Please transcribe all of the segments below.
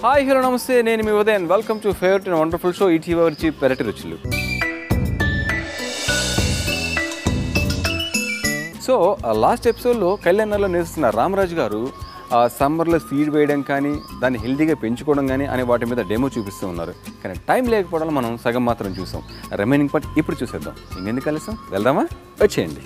Hi hello నమస్తే, నేను మీ Udayan. Welcome to favourite and wonderful show ETV వచ్చి పెరటి రుచులు. సో లాస్ట్ ఎపిసోడ్లో కళ్యాణంలో నివసిస్తున్న రామరాజు గారు సమ్మర్లో సీడ్ వేయడం కానీ దాన్ని హెల్తీగా పెంచుకోవడం కానీ అనే వాటి మీద డెమో చూపిస్తూ ఉన్నారు. కానీ టైం లేకపోవడం మనం సగం మాత్రం చూసాం. రిమైనింగ్ పార్ట్ ఇప్పుడు చూసేద్దాం. ఇంకెందుకు కలిసాం, వెళ్దామా? వచ్చేయండి.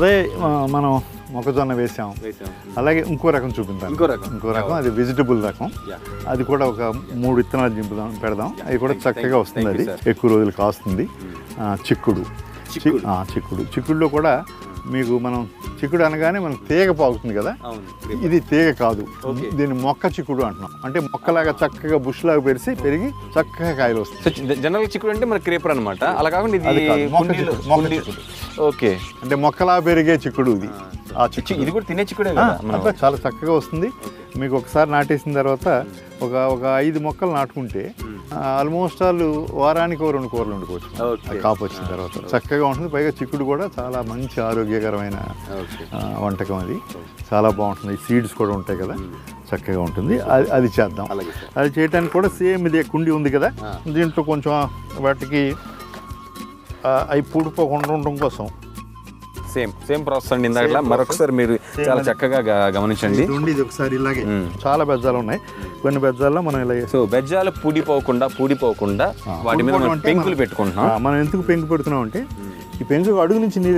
అదే మనం మొక్కజొన్న వేసాం. అలాగే ఇంకో రకం చూపిద్దాం. ఇంకో రకం అది వెజిటబుల్ రకం. అది కూడా ఒక 3 విత్తనాలు దింపుదాం, పెడదాం. అది కూడా చక్కగా వస్తుంది. అది ఎక్కువ రోజులు కాస్తుంది. చిక్కుడులో కూడా మీకు మనం చిక్కుడు అనగానే మనకు తీగ పాకుతుంది కదా, ఇది తీగ కాదు, దీన్ని మొక్క చిక్కుడు అంటున్నాం. అంటే మొక్కలాగా చక్కగా బుష్ లాగా పెరిగి చక్కగా కాయలు వస్తాయి. జనరల్ చిక్కుడు అంటే మరి క్రేపర్ అనమాట. అలా కాకుండా ఓకే, అంటే మొక్కలా పెరిగే చిక్కుడు ఇది. ఇది కూడా తినే చిక్కుడే చాలా చక్కగా వస్తుంది. మీకు ఒకసారి నాటేసిన తర్వాత ఒక 5 మొక్కలు నాటుకుంటే ఆల్మోస్ట్ వాళ్ళు వారానికి 2 కూరలు వండుకోవచ్చు. కాపు వచ్చిన తర్వాత చక్కగా ఉంటుంది. పైగా చిక్కుడు కూడా చాలా మంచి ఆరోగ్యకరమైన వంటకం. అది చాలా బాగుంటుంది. సీడ్స్ కూడా ఉంటాయి కదా, చక్కగా ఉంటుంది. అది చేద్దాం. అది చేయడానికి కూడా సేమ్ ఇదే కుండి ఉంది కదా, దీంట్లో కొంచెం వాటికి అవి పూడిపోకుండా ఉండడం కోసం సేమ్ ప్రాసెస్ అండి. ఇందాక మరొకసారి మీరు చాలా చక్కగా గమనించండి. ఇది ఒకసారి ఇలాగే చాలా బెజ్జాలు ఉన్నాయి. కొన్ని బెజ్జాల్లో మనం ఇలా బెజ్జాలు పూడిపోకుండా వాటి మీద పెంకులు పెట్టుకుంటున్నాం. మనం ఎందుకు పెంకు పెడుతున్నాం అంటే ఈ పెంకు అడుగు నుంచి నీరు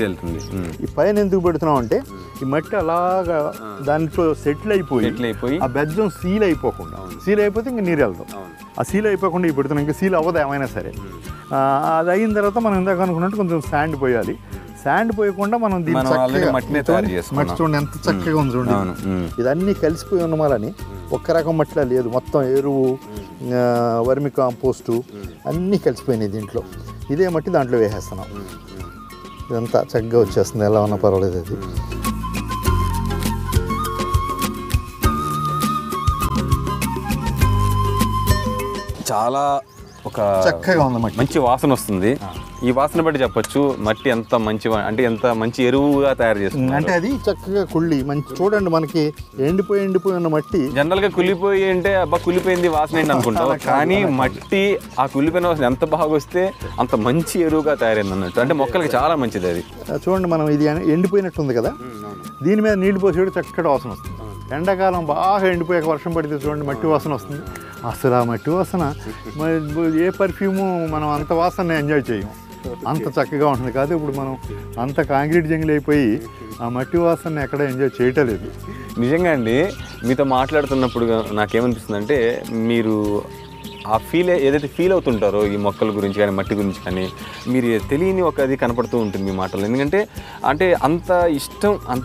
వెళ్తుంది. ఈ పైన ఎందుకు పెడుతున్నాం అంటే ఈ మట్టి అలాగా దాంట్లో సెటిల్ అయిపోయి ఆ బెజ్జం సీల్ అయిపోతే ఇంకా నీరు వెళ్తాం. ఆ సీల్ అయిపోకుండా ఈ పెడుతున్నాం. ఇంకా సీల్ అవ్వదు ఏమైనా సరే. అది అయిన తర్వాత మనం ఇందాక అనుకున్నట్టు కొంచెం శాండ్ పోయాలి. శాండ్ పోయకుండా మనం మట్టి చూడండి ఎంత చక్కగా ఉంది. చూడండి, ఇదన్నీ కలిసిపోయి ఉన్నమాలని ఒక్క రకం మట్టిలా లేదు. మొత్తం ఎరువు, వర్మి కాంపోస్టు అన్నీ కలిసిపోయినాయి దీంట్లో. ఇదే మట్టి దాంట్లో వేసేస్తున్నాం. ఇదంతా చక్కగా వచ్చేస్తుంది. ఎలా ఉన్నా పర్వాలేదు. అది చాలా ఒక చక్కగా ఉంది. మంచి వాసన వస్తుంది. ఈ వాసన బట్టి చెప్పొచ్చు మట్టి ఎంత మంచి, అంటే ఎంత మంచి ఎరువుగా తయారు చేస్తుంది. అంటే అది చక్కగా కుళ్ళి మంచి చూడండి, మనకి ఎండిపోయి ఉన్న మట్టి జనరల్ గా కుళ్ళిపోయి అంటే అబ్బా కుళ్ళిపోయింది వాసన ఏంటి అనుకుంటాం. కానీ మట్టి ఆ కుళ్ళిపోయిన వాసన ఎంత బాగా వస్తే అంత మంచి ఎరువుగా తయారైంది అన్నట్టు. అంటే మొక్కలకి చాలా మంచిది అది. చూడండి, మనం ఇది ఎండిపోయినట్టుంది కదా, దీని మీద నీళ్లు పోసేడు చక్కటి వాసన వస్తుంది. ఎండాకాలం బాగా ఎండిపోయాక వర్షం పడితే చూడండి మట్టి వాసన వస్తుంది. అసలు ఆ మట్టి వాసన ఏ పర్ఫ్యూము మనం అంత వాసన ఎంజాయ్ చేయము. అంత చక్కగా ఉంటుంది. కాదు ఇప్పుడు మనం అంత కాంక్రీట్ జంగిల్ అయిపోయి ఆ మట్టి వాసన ఎక్కడ ఎంజాయ్ చేయటం లేదు. నిజంగా అండి, మీతో మాట్లాడుతున్నప్పుడు నాకేమనిపిస్తుంది అంటే మీరు ఆ ఏదైతే ఫీల్ అవుతుంటారో ఈ మొక్కల గురించి కానీ మట్టి గురించి కానీ మీరు తెలియని ఒక అది కనపడుతూ ఉంటుంది మీ మాటలు. ఎందుకంటే అంత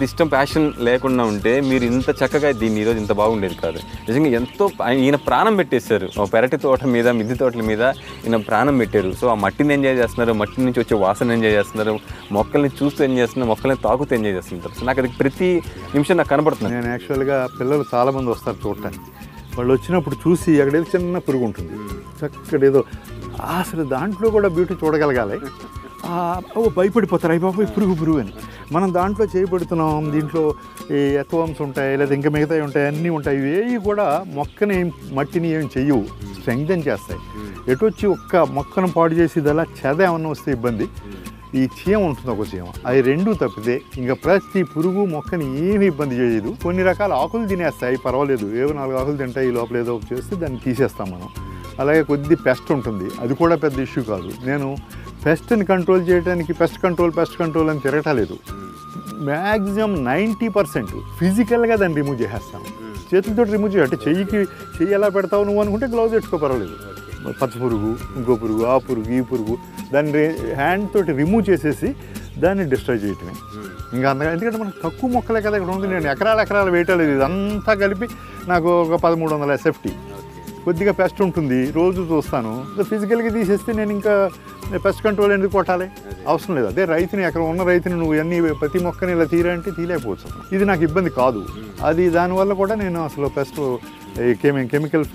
ఇష్టం ప్యాషన్ లేకుండా ఉంటే మీరు ఇంత చక్కగా దీన్ని ఈరోజు ఇంత బాగుండేది కాదు. నిజంగా ఎంతో ఈయన ప్రాణం పెట్టేశారు. పెరటి తోట మీద, మిద్దె తోటల మీద ఈయన ప్రాణం పెట్టారు. సో ఆ మట్టిని ఎంజాయ్ చేస్తున్నారు, మట్టి నుంచి వచ్చే వాసన ఎంజాయ్ చేస్తున్నారు, మొక్కల్ని చూస్తూ ఎంజాయ్ చేస్తున్నారు, మొక్కల్ని తాకుతూ ఎంజాయ్ చేస్తుంటారు. సో నాకు అది ప్రతి నిమిషం నాకు కనపడుతుంది. నేను యాక్చువల్గా పిల్లలు చాలామంది వస్తారు చూడటానికి. వాళ్ళు వచ్చినప్పుడు చూసి అక్కడేదో చిన్న పురుగు ఉంటుంది, చక్కడేదో అసలు దాంట్లో కూడా బ్యూటీ చూడగలగాలి. భయపడిపోతారు, అయ్యి బాబు పురుగు అని. మనం దాంట్లో చేయబడుతున్నాం. దీంట్లో ఈ ఎత్వమ్స్ ఉంటాయి, లేదా ఇంకా మిగతావి ఉంటాయి, అన్నీ ఉంటాయి. ఇవేవి కూడా మొక్కని మట్టిని ఏం చెయ్యవు, స్ట్రెంగ్తెన్ చేస్తాయి. ఎటొచ్చి ఒక్క మొక్కను పాడు చేసేదలా చెద ఏమన్నా వస్తే ఇబ్బంది. ఈ చీమ ఉంటుంది, ఒక చీమ, అవి 2 తప్పితే ఇంకా ప్రతి పురుగు మొక్కని ఏమి ఇబ్బంది చేయదు. కొన్ని రకాల ఆకులు తినేస్తాయి, పర్వాలేదు, ఏవో 4 ఆకులు తింటాయి, ఈ లోపల ఏదో చేస్తే దాన్ని తీసేస్తాం మనం. అలాగే కొద్ది పెస్ట్ ఉంటుంది, అది కూడా పెద్ద ఇష్యూ కాదు. నేను పెస్ట్ని కంట్రోల్ చేయడానికి పెస్ట్ కంట్రోల్ అని తిరగటలేదు. మ్యాక్సిమం 90% ఫిజికల్గా దాన్ని రిమూవ్ చేసేస్తాను. చేతులతో రిమూవ్ చేయాలి. అంటే చెయ్యి ఎలా పెడతావు నువ్వు అనుకుంటే గ్లౌజ్ పెట్టుకో, పర్వాలేదు. పచ్చ పురుగు, ఇంకో పురుగు, ఆ పురుగు, ఈ పురుగు, దాన్ని హ్యాండ్ తోటి రిమూవ్ చేసేసి దాన్ని డిస్ట్రాయ్ చేయటమే. ఇంకా అంతగా, ఎందుకంటే మనకు తక్కువ మొక్కలే కదా ఇక్కడ ఉంది. నేను ఎకరాలు వేయటలేదు. ఇదంతా కలిపి నాకు ఒక 1300 SFT. కొద్దిగా పెస్ట్ ఉంటుంది, రోజు చూస్తాను. ఫిజికల్గా తీసేస్తే నేను ఇంకా పెస్ట్ కంట్రోల్ ఎందుకు కొట్టాలి, అవసరం లేదు. అదే రైతుని, అక్కడ ఉన్న రైతుని నువ్వు అన్ని ప్రతి మొక్కని ఇలా తీరంటే తీయలేకపోవచ్చు. ఇది నాకు ఇబ్బంది కాదు. అది దానివల్ల కూడా నేను అసలు పెస్ట్ కెమికల్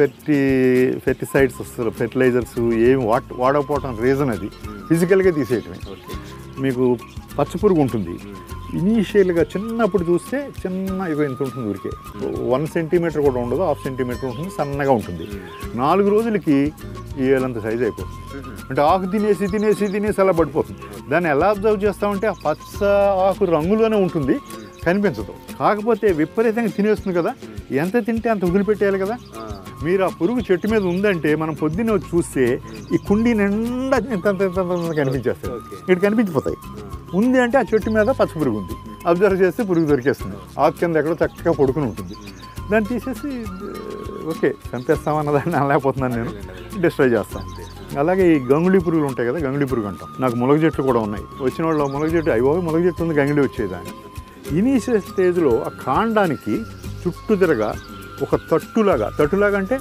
ఫెర్టిసైడ్స్, అసలు ఫెర్టిలైజర్స్ ఏమి వాడకపోవటం రీజన్ అది ఫిజికల్గా తీసేయటమే. మీకు పచ్చపురుగు ఉంటుంది, ఇనీషియల్గా చిన్నప్పుడు చూస్తే ఇక ఇంత ఉంటుంది, ఊరికే 1 సెంటీమీటర్ కూడా ఉండదు, 1/2 సెంటీమీటర్ ఉంటుంది, సన్నగా ఉంటుంది. 4 రోజులకి ఏలంత సైజ్ అయిపోతుంది. అంటే ఆకు తినేసి అలా పడిపోతుంది. దాన్ని ఎలా అబ్జర్వ్ చేస్తామంటే ఆ పచ్చ ఆకు రంగులోనే ఉంటుంది, కనిపించదు. కాకపోతే విపరీతంగా తినేస్తుంది కదా, ఎంత తింటే అంత వదిలిపెట్టేయాలి కదా. మీరు ఆ పురుగు చెట్టు మీద ఉందంటే మనం పొద్దున్న వచ్చి చూస్తే ఈ కుండీ నిండా ఇంత కనిపించేస్తాయి, ఇక్కడ కనిపించిపోతాయి. ఉంది అంటే ఆ చెట్టు మీద పచ్చ పురుగు ఉంది, అబ్జర్వ్ చేస్తే పురుగు దొరికేస్తుంది. ఆకు కింద ఎక్కడో చక్కగా పడుకుని ఉంటుంది. దాన్ని తీసేసి ఓకే చంపేస్తామన్నదాన్ని అనలేకపోతున్నాను, నేను డిస్ట్రాయ్ చేస్తాను. అలాగే ఈ గంగుళి పురుగులు ఉంటాయి కదా, గంగుళి పురుగు అంటాం. నాకు ములగ చెట్లు కూడా ఉన్నాయి. వచ్చిన వాళ్ళు ములగ చెట్టు ములగ చెట్టు ఉంది, గంగిడి వచ్చేదాన్ని. ఇనీషియల్ స్టేజ్లో ఆ కాండానికి చుట్టూ తిరగా ఒక తట్టులాగా అంటే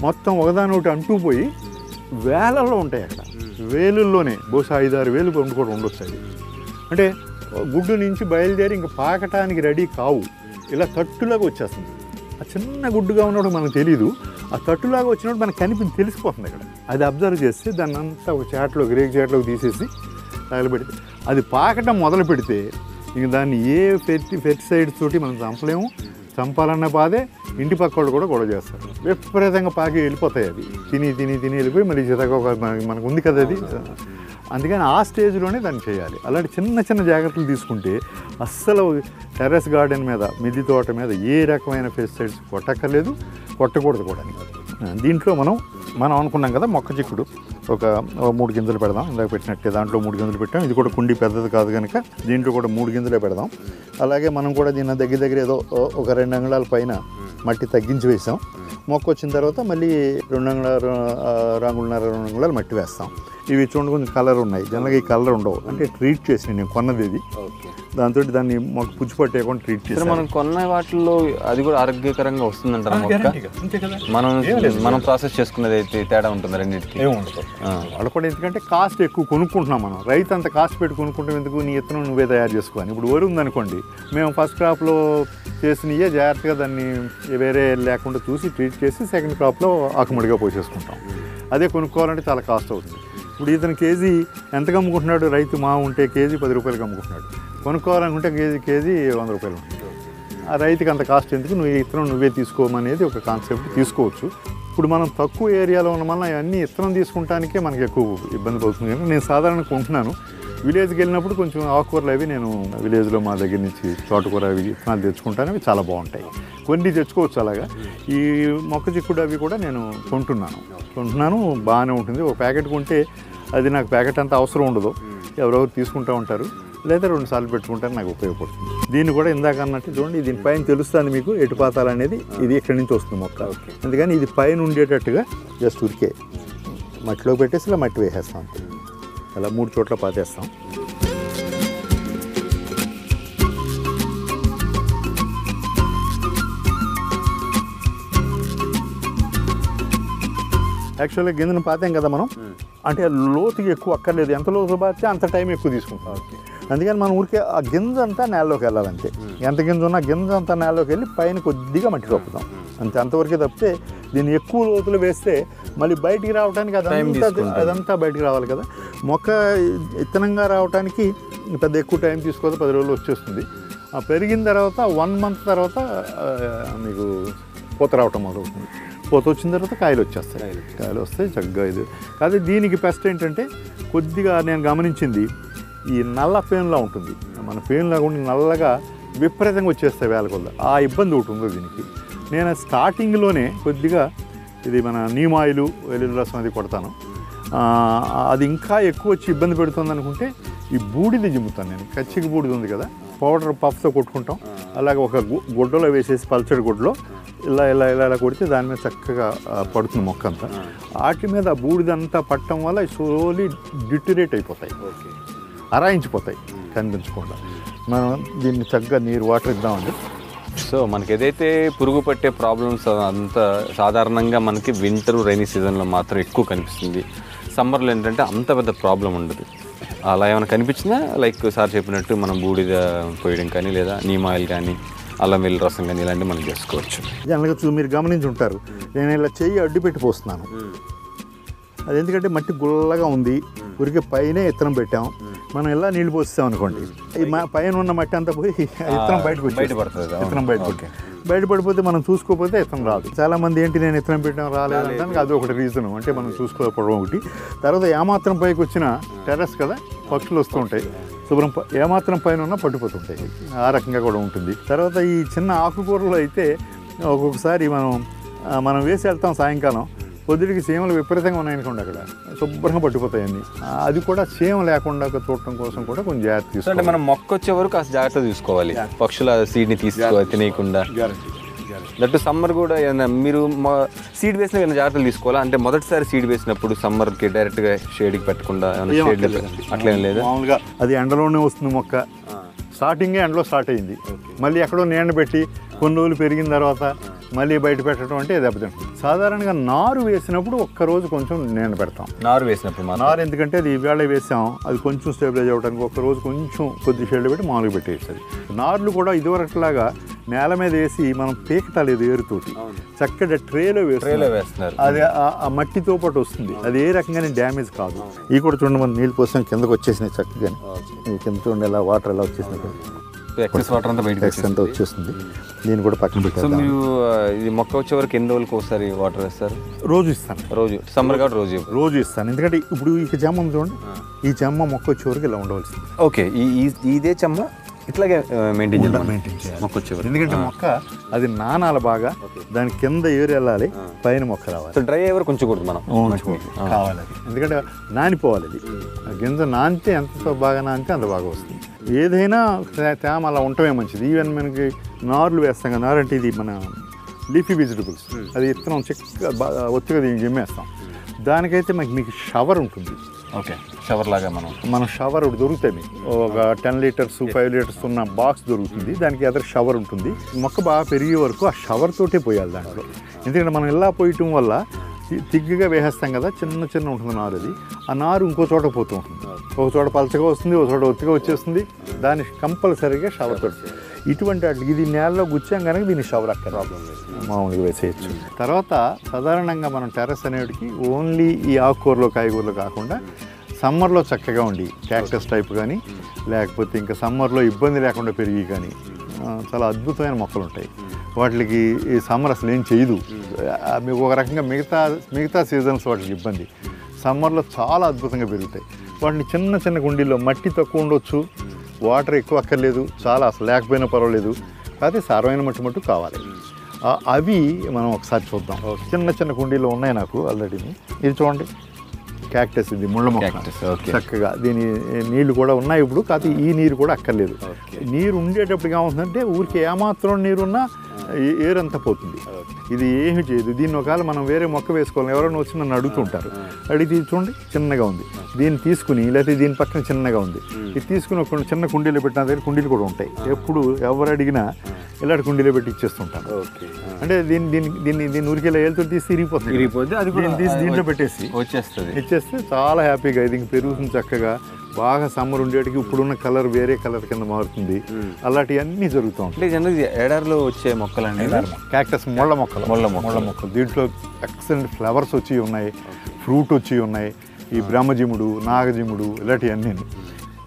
మొత్తం ఒకదాని ఒకటి అంటూ పోయి వేలల్లో ఉంటాయి. అక్కడ వేలుల్లోనే బహుశా 5-6 వేలు కూడా ఉండొచ్చు. అది అంటే గుడ్డు నుంచి బయలుదేరి ఇంకా పాకటానికి రెడీ కావు, ఇలా తట్టులాగా వచ్చేస్తుంది. ఆ చిన్న గుడ్డుగా ఉన్నప్పుడు మనకు తెలీదు, ఆ తట్టులాగా వచ్చినప్పుడు మనకు తెలిసిపోతుంది అక్కడ. అది అబ్జర్వ్ చేస్తే దాన్ని అంతా ఒక రేగు చాట్లోకి తీసేసి తగలబెడితే అది పాకటం మొదలు పెడితే ఇంక దాన్ని ఏ ఫెర్టిసైడ్స్ తోటి మనం చంపాలన్న బాధే. ఇంటి పక్క వాళ్ళు కూడా గొడవ చేస్తారు, విపరీతంగా పాకి వెళ్ళిపోతాయి. అది తిని వెళ్ళిపోయి మళ్ళీ మనకు ఉంది కదా అది. అందుకని ఆ స్టేజ్లోనే దాన్ని చేయాలి. అలాంటి చిన్న జాగ్రత్తలు తీసుకుంటే అస్సలు టెర్రస్ గార్డెన్ మీద, మిద్దె తోట మీద ఏ రకమైన పెస్టిసైడ్స్ కొట్టకూడదు కూడా. దీంట్లో మనం అనుకున్నాం కదా, మొక్క చిక్కుడు ఒక 3 గింజలు పెడదాం. ఇందాక పెట్టినట్టే దాంట్లో 3 గింజలు పెట్టాం. ఇది కూడా కుండీ పెద్దది కాదు కనుక దీంట్లో కూడా 3 గింజలే పెడదాం. అలాగే మనం కూడా దీన్ని దగ్గర ఏదో ఒక 2 అంగుళాల పైన మట్టి తగ్గించి వేసాం. మొక్క వచ్చిన తర్వాత మళ్ళీ 2 అంగుళాలు మట్టి వేస్తాం. ఇవి చూడండి కొంచెం కలర్ ఉన్నాయి, జనరల్గా ఈ కలర్ ఉండవు. అంటే ట్రీట్ చేసి నేను కొన్నది ఇది, దాంతో దాన్ని మొక్క పుచ్చి పట్టేయకుండా ట్రీట్ చేసి మనం కొన్న వాటిల్లో అది కూడా ఆరోగ్యకరంగా వస్తుందంటారా? మనం ప్రాసెస్ చేసుకున్నది అయితే తేడా ఉంటుంది రెండింటికి? ఏముండదు వాళ్ళు కూడా. ఎందుకంటే కాస్ట్ ఎక్కువ కొనుక్కుంటున్నాం మనం. రైతు అంత కాస్ట్ పెట్టి కొనుక్కుంటాం ఎందుకు? నీ ఇత్తనం నువ్వే తయారు చేసుకోవాలి. ఇప్పుడు వరి ఉందనుకోండి, మేము ఫస్ట్ క్రాప్లో చేసినయే జాగ్రత్తగా దాన్ని వేరే లేకుండా చూసి ట్రీట్ చేసి సెకండ్ క్రాప్లో ఆకుముడిగా పోసేసుకుంటాం. అదే కొనుక్కోవాలంటే చాలా కాస్ట్ అవుతుంది. ఇప్పుడు ఇతను కేజీ ఎంతకు అమ్ముకుంటున్నాడు? రైతు ఉంటే కేజీ 10 రూపాయలకి అమ్ముకుంటున్నాడు. కొనుక్కోవాలనుకుంటే కేజీ 100 రూపాయలు ఉంటుంది. ఆ రైతుకి అంత కాస్ట్ ఎందుకు, నువ్వు ఇత్తనం నువ్వే తీసుకోమనేది ఒక కాన్సెప్ట్ తీసుకోవచ్చు. ఇప్పుడు మనం తక్కువ ఏరియాలో ఉన్న వల్ల అన్ని ఇత్తనం తీసుకుంటానికే మనకి ఎక్కువ ఇబ్బంది పడుతుంది. నేను సాధారణంగా కొంటున్నాను. విలేజ్కి వెళ్ళినప్పుడు కొంచెం ఆకుకూరలు అవి నేను విలేజ్లో మా దగ్గర నుంచి తోటకూర అవి విత్తనాలు తెచ్చుకుంటాను. అవి చాలా బాగుంటాయి. కొన్ని తెచ్చుకోవచ్చు. అలాగా ఈ మొక్క చిక్కుడు అవి కూడా నేను కొంటున్నాను, బాగానే ఉంటుంది. ఒక ప్యాకెట్ కొంటే అది నాకు ప్యాకెట్ అంత అవసరం ఉండదు, ఎవరెవరు తీసుకుంటూ ఉంటారు. లేదా 2 సార్లు పెట్టుకుంటారు, నాకు ఉపయోగపడుతుంది. దీన్ని కూడా ఇందాక అన్నట్టు చూడండి, దీనిపైన తెలుస్తుంది మీకు ఎటు పాతాలనేది. ఇది ఎక్కడి నుంచి వస్తుంది మొక్క. అందుకని ఇది పైన ఉండేటట్టుగా జస్ట్ ఉరికే మట్టిలో పెట్టేసి ఇలా మట్టి వేసేస్తాం. అలా 3 చోట్ల పాతేస్తాం. యాక్చువల్గా గింజను పాతాం కదా మనం, అంటే లోతుకి ఎక్కువ అక్కర్లేదు. ఎంత లోతు పాతే అంత టైం ఎక్కువ తీసుకుంటాం. అందుకని మనం ఊరికే ఆ గింజ అంతా నేలలోకి వెళ్ళాలంటే, ఎంత గింజ ఉన్నా గింజ అంతా నేలలోకి వెళ్ళి పైన కొద్దిగా మట్టి కప్పుతాం అంతే. అంతవరకే తప్పితే దీన్ని ఎక్కువ లోతులు వేస్తే మళ్ళీ బయటికి రావడానికి అదంతా బయటికి రావాలి కదా. మొక్క ఇత్తనంగా రావడానికి పెద్ద ఎక్కువ టైం తీసుకోదు, 10 రోజులు వచ్చేస్తుంది. పెరిగిన తర్వాత 1 మంత్ తర్వాత మీకు పూత రావటం మొదలవుతుంది. పూత వచ్చిన తర్వాత కాయలు వచ్చేస్తాయి. కాయలు వస్తాయి చక్కగా. ఇది కాదు, దీనికి పెస్ట్ ఏంటంటే కొద్దిగా నేను గమనించింది, ఈ నల్ల పేనులా ఉంటుంది. మన పేనులాగా ఉండి నల్లగా విపరీతంగా వచ్చేస్తాయి వేల కొద్ది. ఆ ఇబ్బంది ఒకటి ఉంది దీనికి. నేను స్టార్టింగ్లోనే కొద్దిగా ఇది మన నీమ్ ఆయిల్, వెల్లుల్లి రసం అది కొడతాను. అది ఇంకా ఎక్కువ వచ్చి ఇబ్బంది పెడుతుంది అనుకుంటే ఈ బూడిద జిమ్ముతాను నేను. కచ్చికి బూడిద ఉంది కదా, పౌడర్ పఫ్తో కొట్టుకుంటాం. అలాగే ఒక గుడ్డలో వేసేసి పల్చడి గుడ్డలో ఇలా కొడితే దాని మీద చక్కగా పడుతుంది మొక్క అంతా. వాటి మీద ఆ బూడిదంతా పట్టడం వల్ల స్లోలీ డిటరేట్ అయిపోతాయి, అరాయించిపోతాయి కనిపించకుండా. మనం దీన్ని చక్కగా వాటర్ ఇద్దామండి. సో మనకి ఏదైతే పురుగు పట్టే ప్రాబ్లమ్స్ అంతా సాధారణంగా మనకి వింటర్ రైనీ సీజన్లో మాత్రం ఎక్కువ కనిపిస్తుంది. సమ్మర్లో ఏంటంటే అంత పెద్ద ప్రాబ్లం ఉండదు. అలా ఏమైనా కనిపించినా లైక్ సార్ చెప్పినట్టు మనం బూడిద పోయడం కానీ లేదా నీమ్ ఆయిల్ కానీ అల్లం వెల్లుల్లి రసం కానీ ఇలాంటివి మనం చేసుకోవచ్చు. జనరల్గా మీరు గమనించి ఉంటారు, నేను ఇలా చెయ్యి అడ్డు పెట్టి పోస్తున్నాను. అది ఎందుకంటే మట్టి గుల్లగా ఉంది, ఊరికే పైనే ఇత్తనం పెట్టాం. మనం ఇలా నీళ్ళు పోస్తాం అనుకోండి, ఈ పైన ఉన్న మట్టి అంతా పోయి ఇత్తనం బయటపడిపోతే మనం చూసుకోకపోతే ఇత్తనం రాదు. చాలామంది ఏంటి నేను ఇత్తనం పెట్టాం రాలేదంటానికి అది ఒకటి రీజన్, అంటే మనం చూసుకోకపోవడం ఒకటి. తర్వాత ఏమాత్రం పైకి వచ్చిన టెర్రస్ కదా, పక్షులు వస్తూ ఉంటాయి, శుభ్రం ఏమాత్రం పైన ఉన్నా పట్టుపోతుంటాయి, ఆ రకంగా కూడా ఉంటుంది. తర్వాత ఈ చిన్న ఆకుకూరలు అయితే ఒక్కొక్కసారి మనం వేసి వెళ్తాం సాయంకాలం, పొద్దుటికి చీమలు విపరీతంగా ఉన్నాయనుకోండి, అక్కడ శుభ్రంగా పట్టుకుపోతాయని. అది కూడా చీమ లేకుండా చూడటం కోసం కూడా కొంచెం జాగ్రత్త తీసుకోవాలి. అంటే మనం మొక్క వచ్చే వరకు కాస్త జాగ్రత్త తీసుకోవాలి, పక్షుల సీడ్ని తినేయకుండా. దట్టు సమ్మర్ కూడా ఏదైనా మీరు సీడ్ వేసిన ఏమైనా జాగ్రత్తలు తీసుకోవాలా? అంటే మొదటిసారి సీడ్ వేసినప్పుడు సమ్మర్కి డైరెక్ట్గా షేడ్కి పెట్టకుండా అట్లేం లేదు, మామూలుగా అది ఎండలోనే వస్తుంది మొక్క. స్టార్టింగే ఎండలో స్టార్ట్ అయింది, మళ్ళీ ఎక్కడో నీడ పెట్టి కొన్ని రోజులు పెరిగిన తర్వాత మళ్ళీ బయట పెట్టడం అంటే దెబ్బతింటుంది. సాధారణంగా నారు వేసినప్పుడు ఒక్కరోజు కొంచెం నీడ పెడతాం. నారు వేసినప్పుడు నారు ఎందుకంటే అది ఈవేళ వేసాం, అది కొంచెం స్టెబిలైజ్ అవ్వడానికి ఒక్కరోజు కొంచెం కొద్ది షేడ్ పెట్టి మామూలుగా పెట్టేస్తుంది. నార్లు కూడా ఇదివరకులాగా నేల మీద వేసి మనం పీకటాలేదు, ఏరుతోటి చక్కటి ట్రేలో వేస్తున్నారు. అది ఆ మట్టితో పాటు వస్తుంది, అది ఏ రకంగానే డ్యామేజ్ కాదు. ఈ కూడా చూడండి, మనం నీళ్ళు పోసాం కిందకు వచ్చేసినాయి చక్కగా, కింద చూడండి ఎలా వాటర్ ఎలా వచ్చేసినాయి, ఎక్సెస్ వాటర్ అంతా బయట అంతా వచ్చేస్తుంది. దీన్ని కూడా పక్కన పెట్టారు. సో మీరు ఇది మొక్క వచ్చే వరకు ఎన్ని రోజులకు ఒకసారి వాటర్ వేస్తారు? రోజు ఇస్తాను. రోజు సమ్మర్ కాబట్టి రోజు ఇస్తాను. ఎందుకంటే ఇప్పుడు ఈ చెమ్మ చూడండి, ఈ చెమ్మ మొక్క వచ్చే వరకు ఇలా ఉండవలసింది. ఓకే, ఇదే చెమ్మ ఇట్లాగే మెయింటైన్ చేయాలి మొక్క వచ్చే వరకు. ఎందుకంటే మొక్క అది నానాల బాగా, దాని కింద ఏరు వెళ్ళాలి, పైన మొక్క రావాలి. సో డ్రై ఎవరు కొంచెం కూడా మనం కావాలి, ఎందుకంటే నానిపోవాలి. అది గింజ నానితే ఎంత బాగా నానితే అంత బాగా వస్తుంది. ఏదైనా తేమ అలా ఉండటమే మంచిది. ఈవెన్ మనకి నార్లు వేస్తాం కదా, నారు అంటే ఇది మన లీఫీ వెజిటబుల్స్, అది ఇత్తనం చిక్క ఒత్తిగా జిమ్మేస్తాం. దానికైతే మీకు షవర్ ఉంటుంది. ఓకే, షవర్ లాగా మన షవర్ ఒకటి దొరుకుతాయి. మీకు ఒక 10 లీటర్స్ 5 లీటర్స్ ఉన్న బాక్స్ దొరుకుతుంది, దానికి ఎదురు షవర్ ఉంటుంది. మొక్క బాగా పెరిగే వరకు ఆ షవర్ తోటే పోయాలి దాంట్లో. ఎందుకంటే మనం ఇలా పోయటం వల్ల తిగ్గుగా వేసేస్తాం కదా, చిన్న ఉంటుంది నారు. అది ఆ నారు ఇంకో చోట పోతూ ఉంటుంది, ఒక చోట పలచగా వస్తుంది, ఒక చోట ఒత్తిగా వచ్చేస్తుంది. దాన్ని కంపల్సరీగా షవర్ తోటి ఇటువంటి వాటికి ఇది నేలలో గుచ్చాం కనుక దీన్ని షవర్ అక్కడ మామూలుగా వేసేయచ్చు. తర్వాత సాధారణంగా మనం టెర్రస్ అనేటికి ఓన్లీ ఈ ఆకుకూరలో కాయగూరలు కాకుండా సమ్మర్లో చక్కగా ఉండి క్యాక్టస్ టైప్ కానీ, లేకపోతే ఇంకా సమ్మర్లో ఇబ్బంది లేకుండా పెరిగి కానీ చాలా అద్భుతమైన మొక్కలు ఉంటాయి. వాటికి ఈ సమ్మర్ అసలు ఏం చేయదు. మీకు ఒక రకంగా మిగతా సీజన్స్ వాటికి ఇబ్బంది, సమ్మర్లో చాలా అద్భుతంగా పెరుగుతాయి. వాటిని చిన్న కుండీల్లో మట్టి తక్కువ ఉండొచ్చు, వాటర్ ఎక్కువ అక్కర్లేదు, చాలా అసలు లేకపోయినా పర్వాలేదు, కాకపోతే సారమైన మట్టి కావాలి. అవి మనం ఒకసారి చూద్దాం. చిన్న కుండీలో ఉన్నాయి నాకు ఆల్రెడీ. ఇది చూడండి, క్యాక్టస్, ఇది ముళ్ళ మొక్క, చక్కగా దీని నీళ్లు కూడా ఉన్నాయి ఇప్పుడు, కాకపోతే ఈ నీరు కూడా అక్కర్లేదు. నీరు ఉండేటప్పుడు ఏమవుతుందంటే ఊరికి ఏమాత్రం నీరున్నా ఏరంతా పోతుంది, ఇది ఏమి చేయదు. దీన్ని ఒకవేళ మనం వేరే మొక్క వేసుకోవాలి, ఎవరైనా వచ్చి నన్ను అడుగుతుంటారు, అడిగి చూడండి చిన్నగా ఉంది, దీన్ని తీసుకుని లేకపోతే దీని పక్కన చిన్నగా ఉంది, ఇది తీసుకుని ఒక చిన్న కుండీలో పెట్టిన దగ్గర కుండీలు కూడా ఉంటాయి. ఎప్పుడు ఎవరు అడిగినా ఇలాంటి కుండీలో పెట్టి ఇచ్చేస్తుంటాను. అంటే దీన్ని ఊరికెళ్ళి ఏళ్ళతో తీసి ఇరిగిపోతుంది, అది కూడా తీసి దీంట్లో పెట్టేసి ఇచ్చేస్తే చాలా హ్యాపీగా ఇది పెరుగుతుంది చక్కగా. బాగా సమ్మర్ ఉండేటికి ఇప్పుడున్న కలర్ వేరే కలర్ కింద మారుతుంది. అలాంటివన్నీ జరుగుతూ ఉంటాయి. ఎడారిలో వచ్చే మొక్కలండి క్యాక్టస్, ముళ్ళ మొక్కలు. దీంట్లో ఎక్సలెంట్ ఫ్లవర్స్ వచ్చి ఉన్నాయి, ఫ్రూట్ వచ్చి ఉన్నాయి, ఈ బ్రహ్మజిముడు, నాగజిముడు ఇలాంటివన్నీ.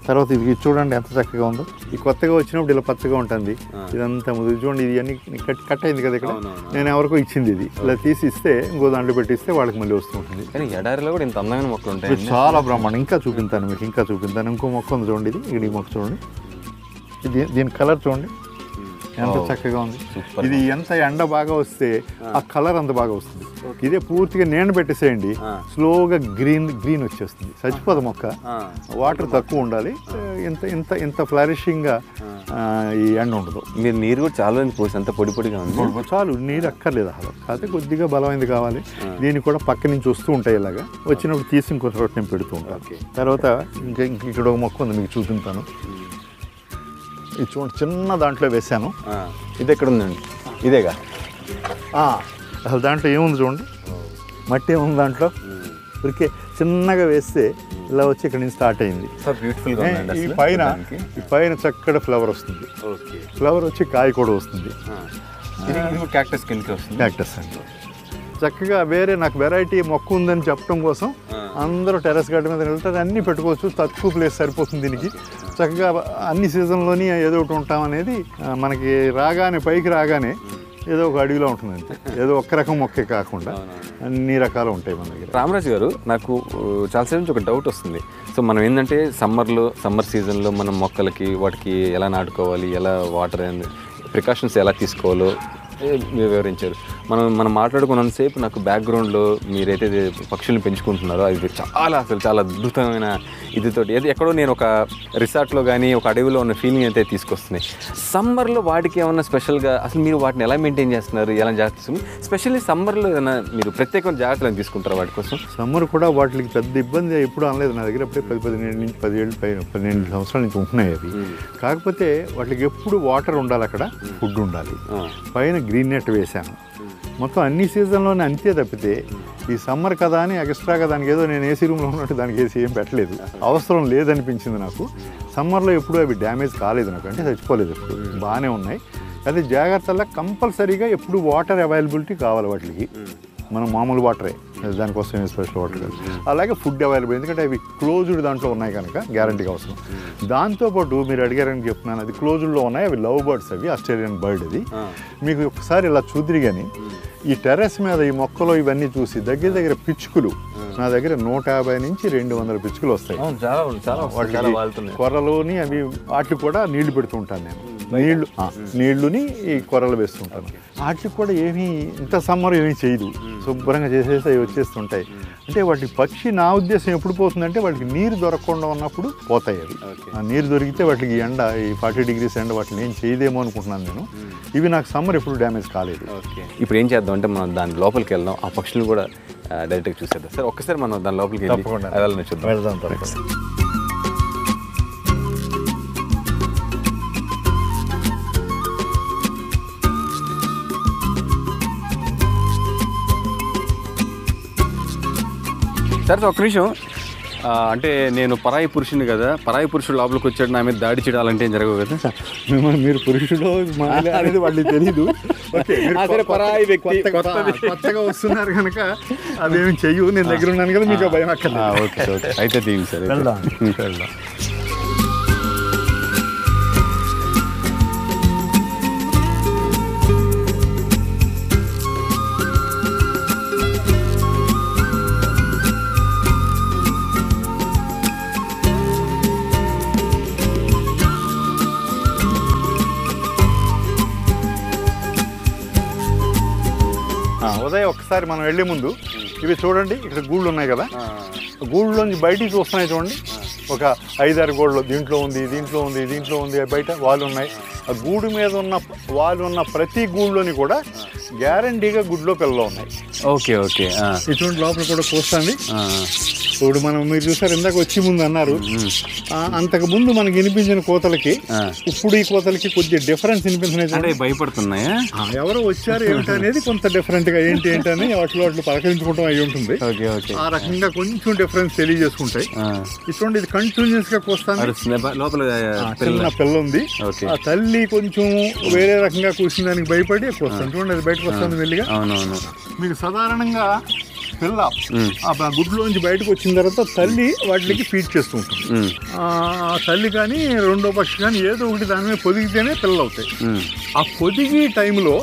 తర్వాత ఇది చూడండి ఎంత చక్కగా ఉందో. ఈ కొత్తగా వచ్చినప్పుడు ఇలా పచ్చగా ఉంటుంది, ఇదంతా ముదురు చూడండి. ఇది అన్ని కట్ అయింది కదా ఇక్కడ, నేను ఎవరికో ఇచ్చింది. ఇది ఇలా తీసి ఇస్తే ఇంకో దాంట్లో పెట్టిస్తే వాళ్ళకి మళ్ళీ వస్తూ ఉంటుంది. కానీ ఎడారిలో కూడా ఇంత అందమైన మొక్కలు ఉంటాయి, చాలా బ్రహ్మాండం. ఇంకా చూపిస్తాను మీకు, ఇంకో మొక్క ఉంది చూడండి. ఇది ఇక్కడ ఈ మొక్క చూడండి, దీని కలర్ చూడండి ఎంత చక్కగా ఉంది. ఇది ఎంత ఎండ బాగా వస్తే ఆ కలర్ అంత బాగా వస్తుంది. ఇదే పూర్తిగా నీడ పెట్టేసేయండి, స్లోగా గ్రీన్ వచ్చేస్తుంది, చచ్చిపోదు మొక్క. వాటర్ తక్కువ ఉండాలి, ఇంత ఫ్లరిషింగ్గా ఈ ఎండ ఉండదు. మీరు నీరు కూడా చాలా పోసి అంత పొడిగా ఉంది, చాలు, నీరు అక్కర్లేదు అసలు. కాకపోతే కొద్దిగా బలమైనది కావాలి. దీన్ని కూడా పక్క నుంచి వస్తూ ఉంటాయి, ఇలాగా వచ్చినప్పుడు తీసి ఇంకో చోట నేను పెడుతూ ఉంటాను. తర్వాత ఇంకా ఇక్కడ ఒక మొక్క ఉంది, మీకు చూపించాను. ఇది చూడండి చిన్న దాంట్లో వేసాను. ఇది ఎక్కడ ఉందండి? ఇదేగా అసలు దాంట్లో ఏముంది చూడండి, మట్టి ఏముంది దాంట్లో, ఊరికే చిన్నగా వేస్తే ఇలా వచ్చి ఇక్కడ నుంచి స్టార్ట్ అయింది. బ్యూటిఫుల్గా ఈ పైన చక్కటి ఫ్లవర్ వస్తుంది. ఫ్లవర్ వచ్చి కాయ కూడా వస్తుంది. క్యాక్టస్ కిందకి వస్తుంది. క్యాక్టస్ అండి. చక్కగా వేరే నాకు వెరైటీ మొక్క ఉందని చెప్పడం కోసం అందరూ టెర్రస్ గార్డెన్ మీద వెళ్తారు, అన్నీ పెట్టుకోవచ్చు, తక్కువ ప్లేస్ సరిపోతుంది దీనికి. చక్కగా అన్ని సీజన్లోని ఏదో ఒకటి ఉంటాం అనేది మనకి రాగానే పైకి రాగానే ఏదో ఒక అడవిలో ఉంటుంది అంతే, ఏదో ఒక్క రకం మొక్కే కాకుండా అన్ని రకాలు ఉంటాయి మన దగ్గర. రామరాజు గారు, నాకు చాలాసేపు నుంచి ఒక డౌట్ వస్తుంది. సో మనం ఏంటంటే సమ్మర్ సీజన్లో మనం మొక్కలకి వాటికి ఎలా నాటుకోవాలి, ఎలా వాటర్ అండ్ ప్రికాషన్స్ ఎలా తీసుకోవాలో వివరించారు. మనం మాట్లాడుకున్నంతసేపు నాకు బ్యాక్గ్రౌండ్లో మీరైతే పక్షుల్ని పెంచుకుంటున్నారో అది చాలా అద్భుతమైన ఇదితోటి ఎక్కడో నేను ఒక రిసార్ట్లో కానీ ఒక అడవిలో ఉన్న ఫీలింగ్ అయితే తీసుకొస్తున్నాయి. సమ్మర్లో వాటికి ఏమన్నా స్పెషల్గా అసలు మీరు వాటిని ఎలా మెయింటైన్ చేస్తున్నారు, ఎలా జాగ్రత్త, స్పెషల్లీ సమ్మర్లో ఏదైనా మీరు ప్రత్యేకమైన జాగ్రత్తలు తీసుకుంటారా వాటి కోసం? సమ్మర్ కూడా వాటికి పెద్ద ఇబ్బంది ఎప్పుడు అనలేదు నా దగ్గర. అప్పుడే 12 సంవత్సరాల నుంచి ఉంటున్నాయి అవి. కాకపోతే వాటికి ఎప్పుడు వాటర్ ఉండాలి, అక్కడ ఫుడ్ ఉండాలి, పైన గ్రీన్ నెట్ వేసాను. మొత్తం అన్ని సీజన్లోనే అంతే తప్పితే ఈ సమ్మర్ కదా అని ఎక్స్ట్రాగా దానికి ఏదో నేను ఏసీ రూమ్లో ఉన్నట్టు దానికి ఏసీ ఏం పెట్టలేదు, అవసరం లేదనిపించింది నాకు. సమ్మర్లో ఎప్పుడు అవి డ్యామేజ్ కాలేదు నాకు, అంటే చచ్చిపోలేదు, ఎప్పుడు బాగానే ఉన్నాయి. అదే జాగ్రత్తగా కంపల్సరీగా ఎప్పుడు వాటర్ అవైలబిలిటీ కావాలి వాటికి. మనం మామూలు వాటరే, దానికోసం ఏం స్పెషల్ వాటర్ కాదు. అలాగే ఫుడ్ అవైలబుల్, ఎందుకంటే అవి క్లోజ్డ్ దాంట్లో ఉన్నాయి కనుక గ్యారంటీగా అవసరం. దాంతోపాటు మీరు అడిగారని చెప్తున్నాను, అది క్లోజ్డ్లో ఉన్నాయి, అవి లవ్ బర్డ్స్, అవి ఆస్ట్రేలియన్ బర్డ్. అది మీకు ఒకసారి ఇలా చూద్దరు కానీ ఈ టెర్రస్ మీద ఈ మొక్కలు ఇవన్నీ చూసి దగ్గర పిచ్చుకలు నా దగ్గర 150 నుంచి 200 పిచ్చుకలు వస్తాయి. కొర్రలోని అవి వాటికి కూడా నీళ్లు పెడుతుంటాను నేను, నీళ్లుని ఈ కొర్రలు వేస్తుంటాను. వాటికి కూడా ఏమీ ఇంత సమ్మర్ ఏమీ చేయదు, శుభ్రంగా చేసేసి అవి వచ్చేస్తుంటాయి. అంటే వాటి పక్షి నా ఉద్దేశం ఎప్పుడు పోతుందంటే వాటికి నీరు దొరకకుండా ఉన్నప్పుడు పోతాయి అవి. ఆ నీరు దొరికితే వాటికి ఎండ, ఈ 40 degrees ఎండ వాటిని ఏం చేయదేమో అనుకుంటున్నాను నేను. ఇవి నాకు సమ్మర్ ఎప్పుడు డ్యామేజ్ కాలేదు. ఇప్పుడు ఏం చేద్దాం అంటే మనం దాని లోపలికి వెళ్దాం, ఆ పక్షులను కూడా డైరెక్ట్గా చూసేద్దాం. సార్ ఒక్కసారి మనం దాని లోపలికి వెళ్ళాలని చూద్దాం. వెళ్దాం. సార్ ఒక్క నిమిషం, అంటే నేను పరాయి పురుషుని కదా, పరాయి పురుషుడు లోపలికి వచ్చాడు నా మీద దాడి చేయాలంటే ఏం జరగవు కదా? మీరు పురుషుడు అనేది వాళ్ళకి తెలీదు. పరాయి వ్యక్తి కొత్తగా వస్తున్నారు కనుక అదేమి చెయ్యు, నేను దగ్గర ఉన్నాను కదా, మీకు భయం అక్కడ. ఓకే అయితే తీయండి సార్, వెళ్దాం. ఉదయం ఒకసారి మనం వెళ్ళే ముందు ఇవి చూడండి, ఇక్కడ గూళ్ళు ఉన్నాయి కదా, గూళ్ళలోంచి బయటికి చూస్తున్నాయి చూడండి. ఒక 5-6 గూళ్ళు, దీంట్లో ఉంది, బయట వాళ్ళు ఉన్నాయి. ఆ గూడు మీద ఉన్న వాళ్ళు ఉన్న ప్రతి గూళ్ళలోని కూడా గ్యారంటీగా గుడ్లో పిల్లలు ఉన్నాయి. ఓకే ఇటువంటి లోపల కూడా కూస్తుంది. ఇప్పుడు మీరు చూసారు ఇందాక వచ్చి ముందు అన్నారు, అంతకు ముందు మనకి వినిపించిన కోతలకి ఇప్పుడు ఈ కోతలకి కొద్దిగా డిఫరెన్స్ వినిపిస్తున్నాయి. భయపడుతున్నాయా? ఎవరో వచ్చారు ఏమిటనేది కొంత డిఫరెంట్ గా ఏంటి అని వాటిలో పలకరించుకుంటాం అయి ఉంటుంది. ఆ రకంగా కొంచెం డిఫరెన్స్ తెలియజేసుకుంటాయి. ఇటువంటి ఇది కంటిన్యూస్ గా కోస్తాను. చిన్న పిల్ల ఉంది, ఆ తల్లి కొంచెం వేరే రకంగా కూర్చుని దానికి భయపడి కోస్తాను. చూడండి అది బయటకు వస్తుంది మెల్లిగా. మీకు సాధారణంగా పిల్ల ఆ గుడ్లోంచి బయటకు వచ్చిన తర్వాత తల్లి వాటికి ఫీడ్ చేస్తూ ఉంటుంది. ఆ తల్లి కానీ రెండో పక్షి కానీ ఏదో ఒకటి దాని మీద పొదిగితేనే పిల్లలు అవుతాయి. ఆ పొదిగి టైంలో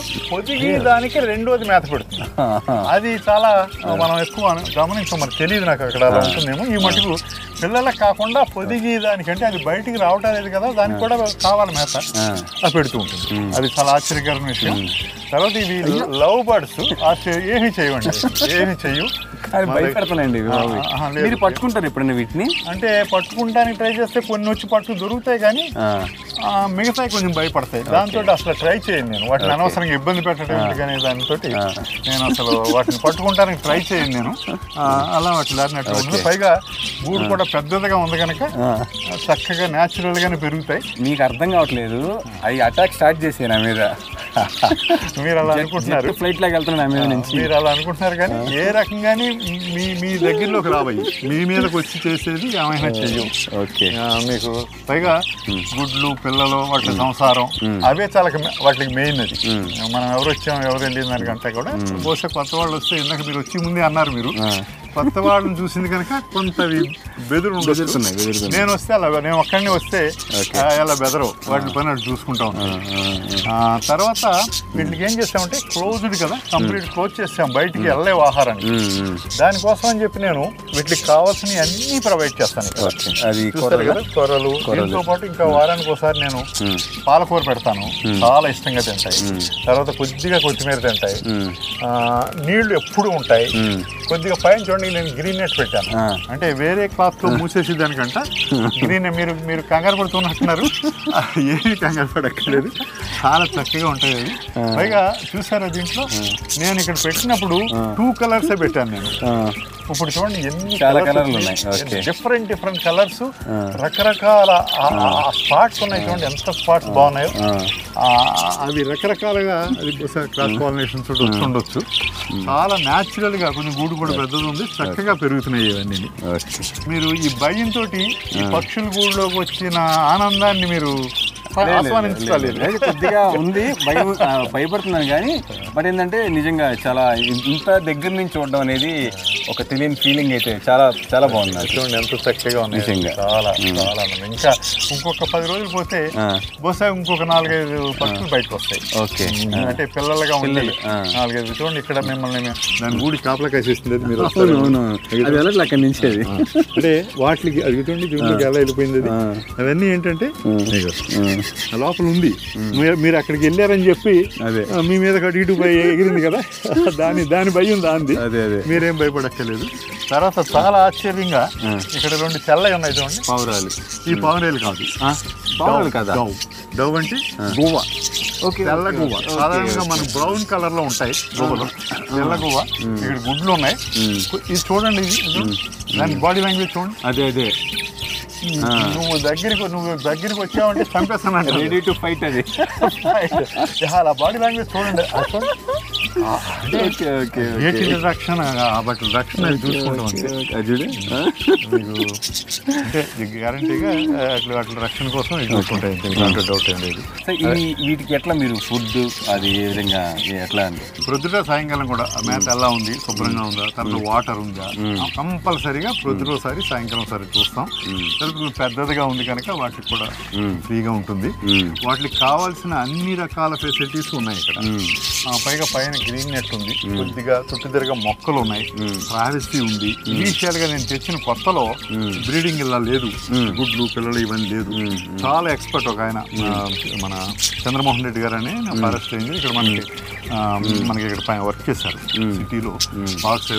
దానికి రెండోది మేత పెడుతుంది. అది చాలా మనం ఎక్కువ గమనించాం, మనకు తెలియదు, నాకు అక్కడ అలా ఉంటుందేమో. ఈ మటుకు పిల్లలకు కాకుండా పొదిగి దానికంటే అది బయటికి రావటం లేదు కదా, దానికి కూడా కావాలి మేత, అది పెడుతూ ఉంటుంది. అది చాలా ఆశ్చర్యకరమైన విషయం. తర్వాత ఇవి లవ్ బర్డ్స్ ఏమీ చేయవండి, ఏమీ చెయ్యు. భయపెడతానండి. మీరు పట్టుకుంటారు ఎప్పుడైనా వీటిని? అంటే పట్టుకుంటానికి ట్రై చేస్తే కొన్ని వచ్చి పట్టు దొరుకుతాయి, కానీ మిగతాయి కొంచెం భయపడతాయి. దాంతో అసలు ట్రై చేయను నేను, వాటిని అనవసరంగా ఇబ్బంది పెట్టడం కానీ దానితో నేను అసలు వాటిని పట్టుకుంటానికి ట్రై చేయను నేను. అలా వాటి దారినట్టు ఉంటుంది. పైగా గూడు కూడా పెద్దదిగా ఉంది కనుక చక్కగా న్యాచురల్గానే పెరుగుతాయి. మీకు అర్థం కావట్లేదు, అవి అటాక్ స్టార్ట్ చేసాయి నా మీద. మీరు అలా అనుకుంటున్నారు, ఫ్లైట్ లాగా వెళ్తున్నా నా మీద నుంచి. మీరు అలా అనుకుంటున్నారు కానీ ఏ రకంగానే మీ దగ్గరలోకి రాబోయి మీ మీదకి వచ్చి చేసేది ఏమైనా చెయ్యం. ఓకే. మీకు పైగా గుడ్లు పిల్లలు వాటి సంసారం అవే చాలా వాటికి మెయిన్. అది మనం ఎవరు వచ్చాము ఎవరు వెళ్ళిన దానికంటే కూడా బహుశా కొత్త వాళ్ళు వస్తే ఇందాక మీరు వచ్చి ముందే అన్నారు, మీరు కొత్త వాళ్ళని చూసింది కనుక కొంత బెదురు ఉండొచ్చు. నేను వస్తే అలా నేను ఒక్కడిని వస్తే అలా బెదరవు, వాటిని పని అటు చూసుకుంటా ఉంటాను. తర్వాత వీటికి ఏం చేస్తామంటే క్లోజ్డ్ కదా, కంప్లీట్ క్లోజ్ చేస్తాం, బయటికి వెళ్ళలేవు ఆహారాన్ని. దానికోసం అని చెప్పి నేను వీటికి కావాల్సినవి అన్నీ ప్రొవైడ్ చేస్తాను. చూస్తారు కదా కూరలు, దీంతో పాటు ఇంకా వారానికి ఒకసారి నేను పాలకూర పెడతాను, చాలా ఇష్టంగా తింటాయి. తర్వాత కొద్దిగా కొత్తిమీర తింటాయి, నీళ్లు ఎప్పుడు ఉంటాయి. కొద్దిగా పైన చూడండి నేను గ్రీన్ నెట్ పెట్టాను, అంటే వేరే క్లాత్తో మూసేసి దానికంట గ్రీన్. మీరు కంగారు పడుతున్నట్టున్నారు, ఏమీ కంగారు పడక్కర్లేదు, చాలా చక్కగా ఉంటాయి అవి. పైగా చూసారా దీంట్లో నేను ఇక్కడ పెట్టినప్పుడు 2 కలర్సే పెట్టాను నేను. ఇప్పుడు చూడండి ఎన్ని కలర్లు ఉన్నాయి, డిఫరెంట్ కలర్స్, రకరకాల స్పాట్స్ ఉన్నాయి. చూడండి ఎంత స్పాట్స్ బాగున్నాయో. అవి రకరకాలంగా అది క్రాస్ పాలినేషన్స్ ఉండొచ్చు. చాలా న్యాచురల్గా కొంచెం గూడు కూడా పెద్దది ఉంది, చక్కగా పెరుగుతున్నాయి ఇవన్నీ. మీరు ఈ భయంతో ఈ పక్షుల గూడులోకి వచ్చిన ఆనందాన్ని మీరు ఆస్వాదించలేదు. కొద్దిగా ఉంది, భయపడుతున్నాను కానీ బట్ ఏంటంటే నిజంగా చాలా ఇంత దగ్గర నుంచి చూడడం అనేది ఒక తెలియని ఫీలింగ్ అయితే చాలా చాలా బాగుంది. చూడండి ఎంత చక్కగా ఉంది, నిజంగా చాలా చాలా. ఇంకా ఇంకొక 10 రోజులు పోతే బహుశా ఇంకొక 4-5 పక్షులు బయటకు వస్తాయి. ఓకే. అంటే పిల్లలుగా ఉంది 4-5. చూడండి ఇక్కడ మిమ్మల్ని దాని గూడి కాపలా కాసేస్తుంది. మీరు అక్కడి నుంచి అంటే వాటికి అది చూడండి జూమ్లోకి ఎలా వెళ్ళిపోయింది. అవన్నీ ఏంటంటే లోపల ఉంది, మీరు అక్కడికి వెళ్ళారని చెప్పి మీ మీద ఇటు ఎగిరింది కదా, దాని భయం దాంది, మీరేం భయపడక్కర్లేదు. తర్వాత చాలా ఆశ్చర్యంగా ఇక్కడ 2 తెల్లవి ఉన్నాయి చూడండి, పావురాలు. ఈ పావురాలు కాదు, డవ్ అంటే గువ్వ, తెల్ల గువ్వ. సాధారణంగా మనకు బ్రౌన్ కలర్ లో ఉంటాయి గువ్వలు, తెల్ల గువ్వ. ఇక్కడ గుడ్లు ఉన్నాయి, ఇది చూడండి, ఇది దాని బాడీ లాంగ్వేజ్ చూడండి. అదే నువ్వు దగ్గరికి వచ్చావంటే చంపేస్తానంటే రెడీ టు ఫైట్. అది అలా బాడీ లాంగ్వేజ్ చూడండి. రక్షణ బట్ రక్షణ చూసుకుంటాం అంటే గ్యారంటీగా అట్లా రక్షణ కోసం చూసుకుంటాయి, దాంట్లో డౌట్ ఏం లేదు. వీటికి ఎట్లా మీరు ఫుడ్ అది ఏ విధంగా ఎట్లా అండి? ప్రొద్దుట సాయంకాలం కూడా మేత ఎలా ఉంది, శుభ్రంగా ఉందా, తర్వాత వాటర్ ఉందా, కంపల్సరిగా ప్రొద్దుటోసారి సాయంకాలం సరే చూస్తాం. పెద్దదిగా ఉంది కనుక వాటికి కూడా ఫ్రీగా ఉంటుంది. వాటికి కావాల్సిన అన్ని రకాల ఫెసిలిటీస్ ఉన్నాయి ఇక్కడ. పైగా పైన గ్రీన్ నెట్ ఉంది, కొద్దిగా చుట్టుదిరగా మొక్కలు ఉన్నాయి, ప్రైవసీ ఉంది. ఇనీషియల్గా నేను తెచ్చిన కొత్తలో బ్రీడింగ్ ఇలా లేదు, గుడ్లు పిల్లలు ఇవన్నీ లేదు. చాలా ఎక్స్పర్ట్ ఒక ఆయన, మన చంద్రమోహన్ రెడ్డి గారు అని ఫారెస్ట్ రేంజర్ ఇక్కడ మనకి ఇక్కడ పైన వర్క్ చేశారు సిటీలో. బాక్స్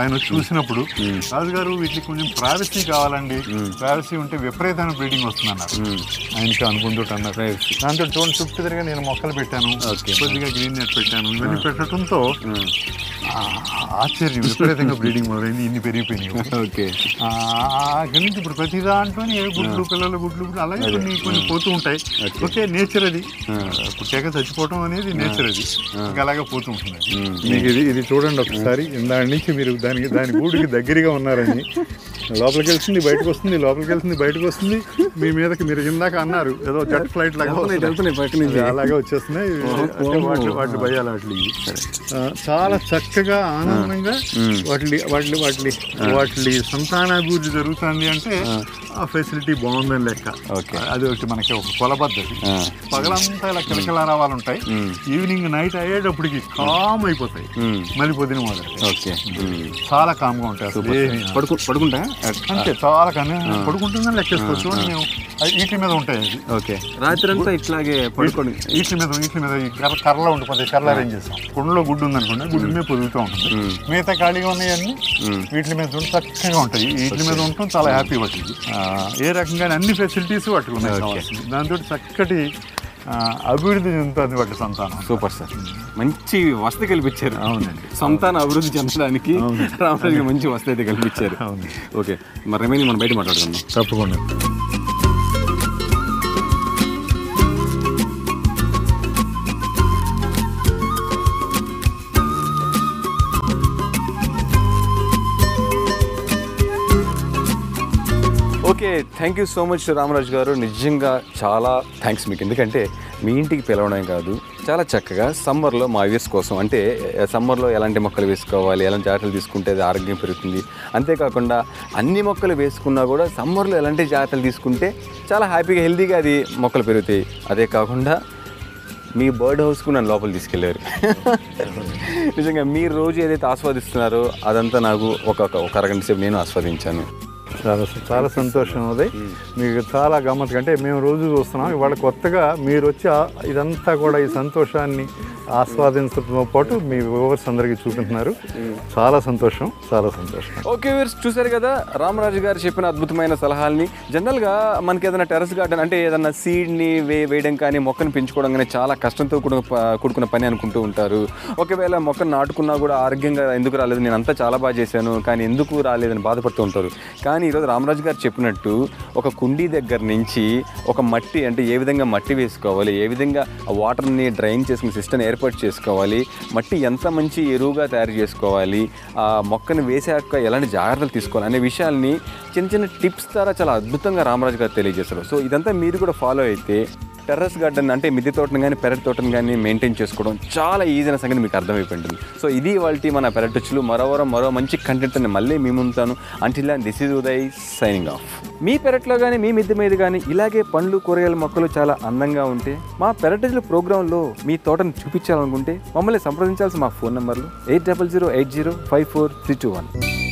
ఆయన వచ్చి చూసినప్పుడు, రాజుగారు వీటికి కొంచెం ప్రైవసీ కావాలండి, ప్రైవసీ ఉంటే విపరీతమైన బ్రీడింగ్ వస్తుంది అన్నారు. ఆయనకి అనుకుంటుంట అన్నారు. దాంతో చూడండి చుట్టూ తిరిగా నేను మొక్కలు పెట్టాను, కొద్దిగా గ్రీన్ నెట్ పెట్టాను. ఇవన్నీ పెట్టడంతో ఆశ్చర్యం, విపరీతంగా బ్రీడింగ్ మొదలైంది, ఇన్ని పెరిగిపోయినాయి. ఓకే. అక్కడి నుంచి ఇప్పుడు ప్రతి దాంట్లో గుడ్లు పిల్లలు అలాగే కొన్ని పోతూ ఉంటాయి. ఓకే, నేచర్ అది, పుట్టాక చచ్చిపోవటం అనేది నేచర్ అది, ఇంకా అలాగే పోతూ ఉంటుంది. మీకు ఇది చూడండి ఒకసారి, దాని నుంచి మీరు దాని గూడికి దగ్గరగా ఉన్నారని. లోపలికి వెళ్తుంది బయటకు వస్తుంది, లోపలికి వెళ్తుంది బయటకు వస్తుంది. మీ మీదకి మీరు ఇందాక అన్నారు ఏదో జెట్ ఫ్లైట్ లాగా అలాగే వచ్చేస్తున్నాయి. వాటి భయాలు వాటి చాలా చక్కగా ఆనందంగా వాటి సంతానాభివృద్ధి జరుగుతుంది. అంటే ఆ ఫెసిలిటీ బాగుందని లెక్క. అది ఒకటి మనకి ఒక కొలబద్దది. పగలంతా ఇలా కిలకిలా రావాలు ఉంటాయి, ఈవినింగ్ నైట్ అయ్యేటప్పటికి కామ్ అయిపోతాయి, మళ్ళీ పొద్దున మొదలు. ఓకే, చాలా కామ్గా ఉంటాయి. అసలు పడుకుంటా అంతే, చాలా కానీ పడుకుంటుందని లెక్కేసుకోవచ్చు. మేము వీటి మీద ఉంటాయి. అది ఓకే, రాత్రి అంతా ఇట్లాగే పడుకోండి. వీటి మీద కర్రలో ఉండిపోతాయి. కర్రలు అరేంజ్ చేస్తాం. కుండలో గుడ్డు ఉందనుకోండి, గుడ్డు మీద పొదుగుతూ ఉంటుంది. మిగతా ఖాళీగా ఉన్నాయన్నీ వీటి మీద ఉంటే చక్కగా ఉంటాయి. వీటి మీద ఉంటాం చాలా హ్యాపీ. వాటికి ఏ రకంగా అన్ని ఫెసిలిటీస్ వాటికి ఉన్నాయి. దాంతో చక్కటి అభివృద్ధి చెందుతుంది వాటి సంతానం. సూపర్ సార్, మంచి వసతి కల్పించారు. అవునండి, సంతాన అభివృద్ధి చెందడానికి రామరాజు గారు మంచి వసతి అయితే కల్పించారు. అవును. ఓకే, మరి రిమైనింగ్ మనం బయట మాట్లాడుకుందాం. తప్పకుండా. Okay, thank you so much Ramaraju గారు. నిజంగా చాలా థ్యాంక్స్ మీకు. ఎందుకంటే మీ ఇంటికి పిలవడం కాదు, చాలా చక్కగా సమ్మర్లో మా వ్యూస్ కోసం, అంటే సమ్మర్లో ఎలాంటి మొక్కలు వేసుకోవాలి, ఎలాంటి జాగ్రత్తలు తీసుకుంటే అది ఆరోగ్యం పెరుగుతుంది, అంతేకాకుండా అన్ని మొక్కలు వేసుకున్నా కూడా సమ్మర్లో ఎలాంటి జాగ్రత్తలు తీసుకుంటే చాలా హ్యాపీగా హెల్తీగా అది మొక్కలు పెరుగుతాయి. అదే కాకుండా మీ బర్డ్ హౌస్కు నన్ను లోపల తీసుకెళ్ళారు. నిజంగా మీరు రోజు ఏదైతే ఆస్వాదిస్తున్నారో అదంతా నాకు ఒక అరగంట సేపు నేను ఆస్వాదించాను. చాలా సంతోషం. అది మీకు చాలా గమ్మత్తు. అంటే మేము రోజు చూస్తున్నాం, ఇవాళ కొత్తగా మీరు వచ్చి ఇదంతా కూడా ఈ సంతోషాన్ని ఆస్వాదించడంతో పాటు మీ వ్యూవర్స్ అందరికీ చూపిస్తున్నారు. చాలా సంతోషం, చాలా సంతోషం. ఓకే వ్యూవర్స్, చూశారు కదా రామరాజు గారు చెప్పిన అద్భుతమైన సలహాలని. జనరల్గా మనకి ఏదైనా టెర్రస్ గార్డెన్ అంటే ఏదైనా సీడ్ని వేయడం కానీ మొక్కను పెంచుకోవడం కానీ చాలా కష్టంతో కూడుకున్న పని అనుకుంటూ ఉంటారు. ఒకవేళ మొక్కను నాటుకున్నా కూడా ఆరోగ్యంగా ఎందుకు రాలేదు, నేను అంతా చాలా బాగా చేశాను కానీ ఎందుకు రాలేదని బాధపడుతూ ఉంటారు. కానీ ఈరోజు రామరాజు గారు చెప్పినట్టు ఒక కుండీ దగ్గర నుంచి ఒక మట్టి, అంటే ఏ విధంగా మట్టి వేసుకోవాలి, ఏ విధంగా వాటర్ని డ్రైన్ చేసుకునే సిస్టమ్ ఏర్పాటు చేసుకోవాలి, మట్టి ఎంత మంచి ఎరువుగా తయారు చేసుకోవాలి, ఆ మొక్కను వేసాక ఎలాంటి జాగ్రత్తలు తీసుకోవాలి అనే విషయాల్ని చిన్న చిన్న టిప్స్ ద్వారా చాలా అద్భుతంగా రామరాజు గారు తెలియజేస్తారు. సో ఇదంతా మీరు కూడా ఫాలో అయితే టెర్రస్ గార్డెన్ అంటే మిద్దె తోటను కానీ పెరటి తోటను కానీ మెయింటైన్ చేసుకోవడం చాలా ఈజీ అనే సంగతి మీకు అర్థమైపోయింటుంది. సో ఇది వాళ్ళ మన పెరటచ్చులు. మరో మంచి కంటెంట్ని మళ్ళీ మీ ముందుతాను. Until this is Uday signing off. మీ పెరట్లో కానీ మీ మిద్దె మీద కానీ ఇలాగే పండ్లు కూరగాయల మొక్కలు చాలా అందంగా ఉంటే మా పెరటచ్చులు ప్రోగ్రాంలో మీ తోటను చూపించాలనుకుంటే మమ్మల్ని సంప్రదించాల్సిన మా ఫోన్ నెంబర్లు 8008054321.